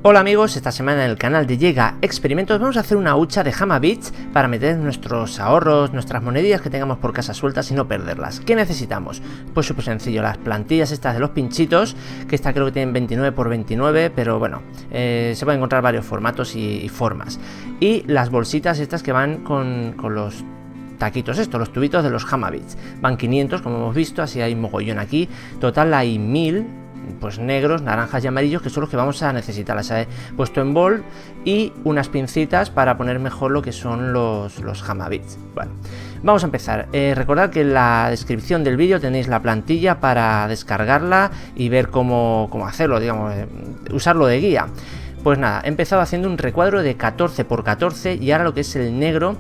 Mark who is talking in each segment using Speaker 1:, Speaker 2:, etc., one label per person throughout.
Speaker 1: Hola amigos, esta semana en el canal de Llega Experimentos vamos a hacer una hucha de Hama Bits para meter nuestros ahorros, nuestras monedillas que tengamos por casa sueltas y no perderlas. ¿Qué necesitamos? Pues súper sencillo, las plantillas estas de los pinchitos, que esta creo que tienen 29 por 29, pero bueno, se pueden encontrar varios formatos y formas. Y las bolsitas estas que van con los taquitos estos, los tubitos de los Hama Bits. Van 500 como hemos visto, así hay mogollón aquí. Total hay 1000. Pues negros, naranjas y amarillos, que son los que vamos a necesitar. Las he puesto en bol y unas pincitas para poner mejor lo que son los Hama Bits. Bueno, vamos a empezar. Recordad que en la descripción del vídeo tenéis la plantilla para descargarla y ver cómo hacerlo, digamos, usarlo de guía. Pues nada, he empezado haciendo un recuadro de 14 por 14 y ahora lo que es el negro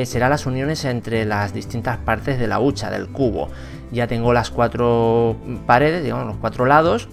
Speaker 1: será las uniones entre las distintas partes de la hucha, del cubo. Ya tengo las 4 paredes, digamos, los 4 lados.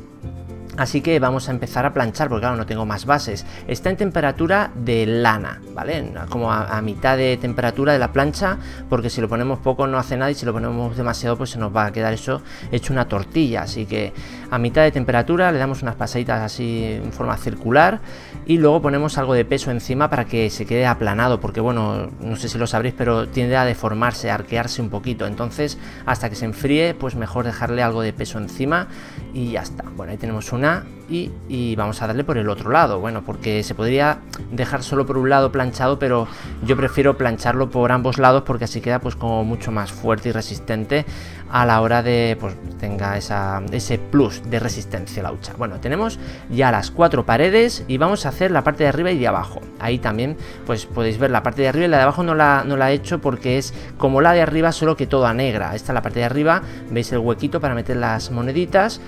Speaker 1: Así que vamos a empezar a planchar, porque claro, no tengo más bases. Está en temperatura de lana, ¿vale? Como a mitad de temperatura de la plancha, porque si lo ponemos poco no hace nada y si lo ponemos demasiado pues se nos va a quedar eso hecho una tortilla. Así que a mitad de temperatura le damos unas pasaditas así en forma circular y luego ponemos algo de peso encima para que se quede aplanado, porque bueno, no sé si lo sabréis, pero tiende a deformarse, a arquearse un poquito. Entonces, hasta que se enfríe, pues mejor dejarle algo de peso encima y ya está. Bueno, ahí tenemos una y vamos a darle por el otro lado, bueno, porque se podría dejar solo por un lado planchado, pero yo prefiero plancharlo por ambos lados porque así queda pues como mucho más fuerte y resistente a la hora de pues tenga ese plus de resistencia la hucha. Bueno, tenemos ya las 4 paredes y vamos a hacer la parte de arriba y de abajo. Ahí también pues podéis ver la parte de arriba y la de abajo no la he hecho porque es como la de arriba, solo que toda negra. Esta es la parte de arriba, veis el huequito para meter las moneditas.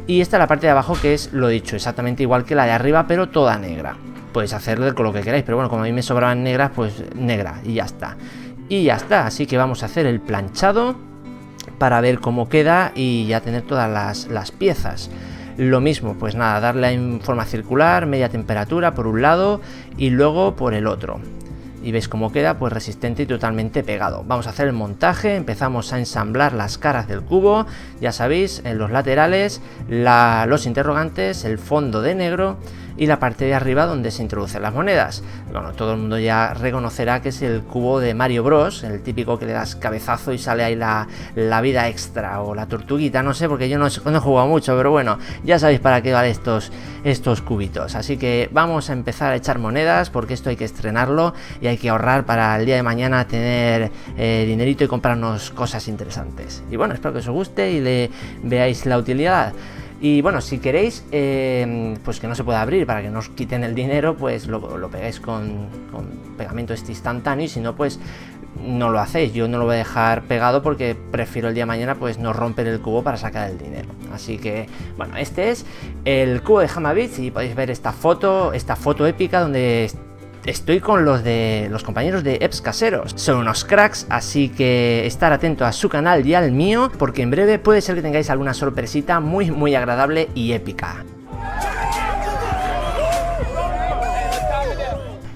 Speaker 1: Y esta es la parte de abajo, que es lo dicho, exactamente igual que la de arriba, pero toda negra. Podéis hacerle con lo que queráis, pero bueno, como a mí me sobraban negras, pues negra y ya está. Y ya está, así que vamos a hacer el planchado para ver cómo queda y ya tener todas las piezas. Lo mismo, pues nada, darle en forma circular, media temperatura por un lado y luego por el otro. Y veis cómo queda, pues resistente y totalmente pegado. Vamos a hacer el montaje, empezamos a ensamblar las caras del cubo, ya sabéis, en los laterales, los interrogantes, el fondo de negro y la parte de arriba donde se introducen las monedas. Bueno, todo el mundo ya reconocerá que es el cubo de Mario Bros, el típico que le das cabezazo y sale ahí la vida extra o la tortuguita, no sé, porque yo no he jugado mucho, pero bueno, ya sabéis para qué valen estos cubitos. Así que vamos a empezar a echar monedas porque esto hay que estrenarlo y hay que ahorrar para el día de mañana tener dinerito y comprarnos cosas interesantes. Y bueno, espero que os guste y le veáis la utilidad. Y bueno, si queréis, pues que no se pueda abrir para que no os quiten el dinero, pues lo pegáis con pegamento instantáneo y si no, pues no lo hacéis. Yo no lo voy a dejar pegado porque prefiero el día de mañana pues no romper el cubo para sacar el dinero. Así que, bueno, este es el cubo de Hama Bits y podéis ver esta foto épica donde estoy con los compañeros de Eps Caseros. Son unos cracks, así que estar atento a su canal y al mío, porque en breve puede ser que tengáis alguna sorpresita muy agradable y épica.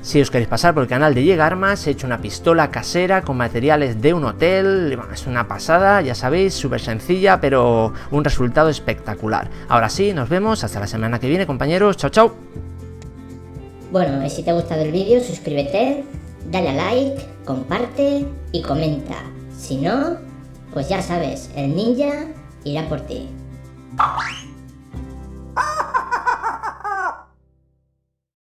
Speaker 1: Si os queréis pasar por el canal de Llega Armas, he hecho una pistola casera con materiales de un hotel. Bueno, es una pasada, ya sabéis, súper sencilla, pero un resultado espectacular. Ahora sí, nos vemos hasta la semana que viene, compañeros. Chao, chao.
Speaker 2: Bueno, y si te ha gustado el vídeo, suscríbete, dale a like, comparte y comenta. Si no, pues ya sabes, el ninja irá por ti.